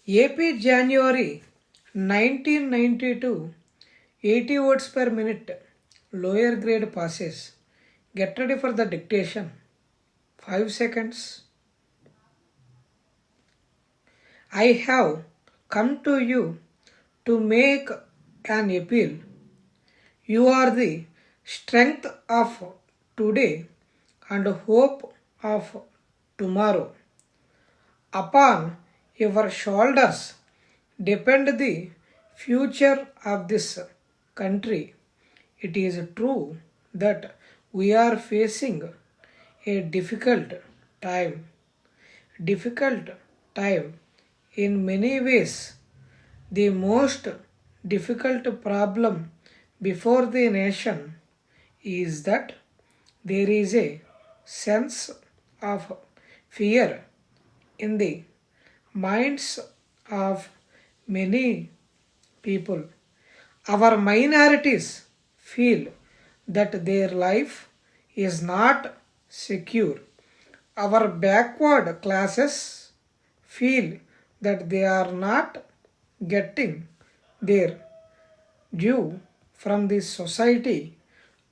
AP January 1992, 80 words per minute, lower grade passes. Get ready for the dictation. 5 seconds. I have come to you to make an appeal. You are the strength of today and hope of tomorrow. Upon your shoulders depend the future of this country. It is true that we are facing a time. Difficult time in many ways. The most difficult problem before the nation is that there is a sense of fear in the minds of many people. Our minorities feel that their life is not secure. Our backward classes feel that they are not getting their due from the society.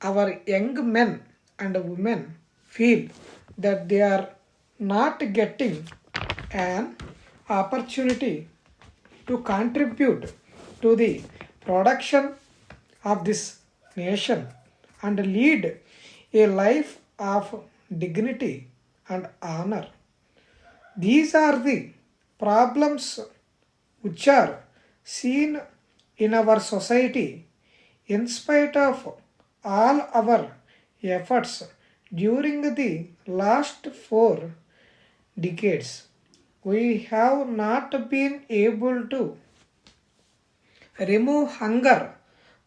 Our young men and women feel that they are not getting an opportunity to contribute to the production of this nation and lead a life of dignity and honor. These are the problems which are seen in our society. In spite of all our efforts during the last 4 decades, we have not been able to remove hunger,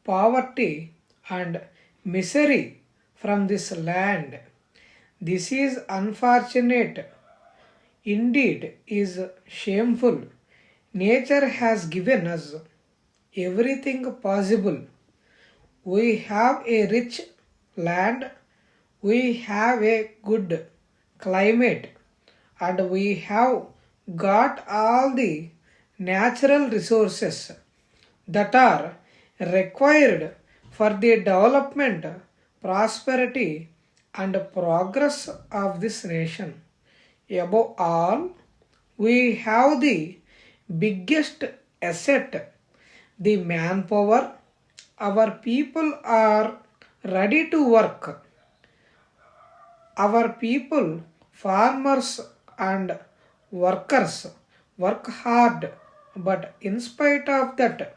poverty, and misery from this land. This is unfortunate. Indeed, is shameful. Nature has given us everything possible. We have a rich land, we have a good climate, and we have got all the natural resources that are required for the development, prosperity, and progress of this nation. Above all, we have the biggest asset, the manpower. Our people are ready to work. Our people, farmers and workers, work hard, but in spite of that,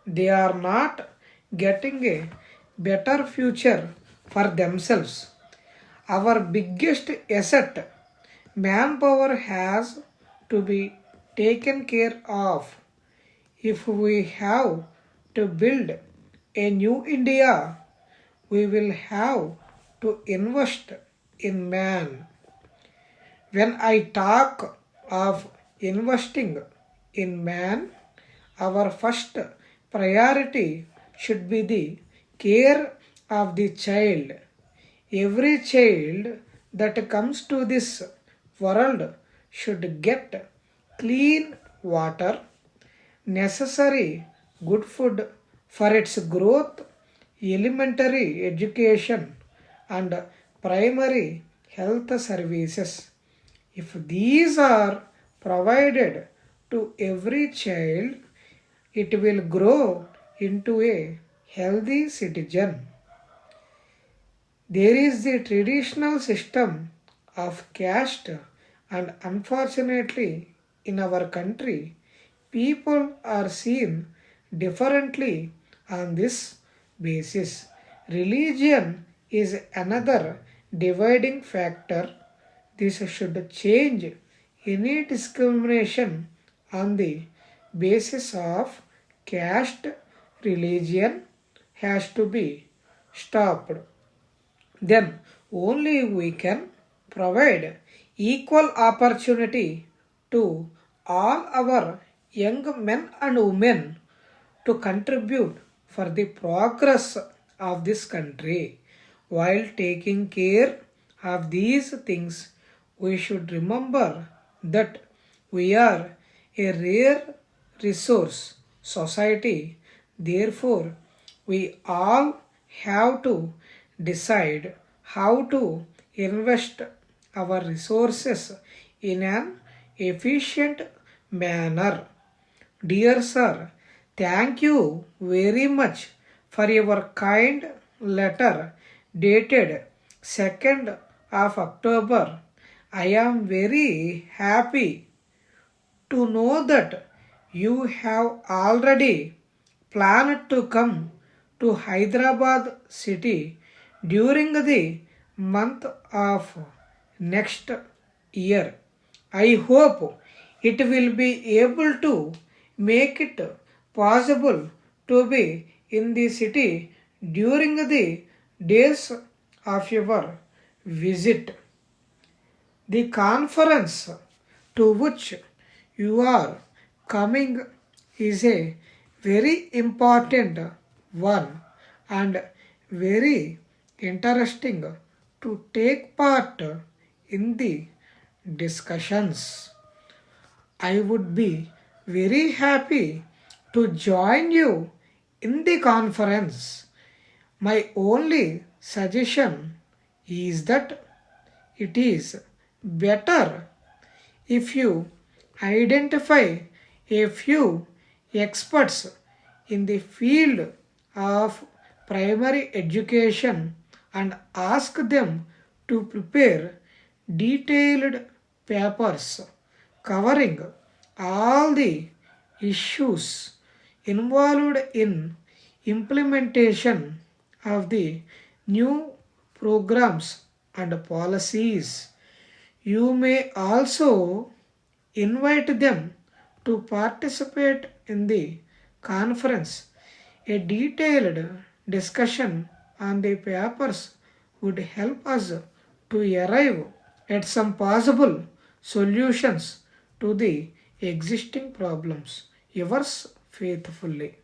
they are not getting a better future for themselves. Our biggest asset, manpower, has to be taken care of. If we have to build a new India, we will have to invest in man. When I talk of investing in man, our first priority should be the care of the child. Every child that comes to this world should get clean water, necessary good food for its growth, elementary education, and primary health services. If these are provided to every child, it will grow into a healthy citizen. There is the traditional system of caste, and unfortunately, in our country, people are seen differently on this basis. Religion is another dividing factor. This should change. Any discrimination on the basis of caste, religion has to be stopped. Then only we can provide equal opportunity to all our young men and women to contribute for the progress of this country. While taking care of these things, we should remember that we are a rare resource society. Therefore, we all have to decide how to invest our resources in an efficient manner. Dear sir, thank you very much for your kind letter dated 2nd of October. I am very happy to know that you have already planned to come to Hyderabad city during the month of next year. I hope it will be able to make it possible to be in the city during the days of your visit. The conference to which you are coming is a very important one and very interesting to take part in the discussions. I would be very happy to join you in the conference. My only suggestion is that it is better if you identify a few experts in the field of primary education and ask them to prepare detailed papers covering all the issues involved in implementation of the new programs and policies. You may also invite them to participate in the conference. A detailed discussion on the papers would help us to arrive at some possible solutions to the existing problems. Yours faithfully.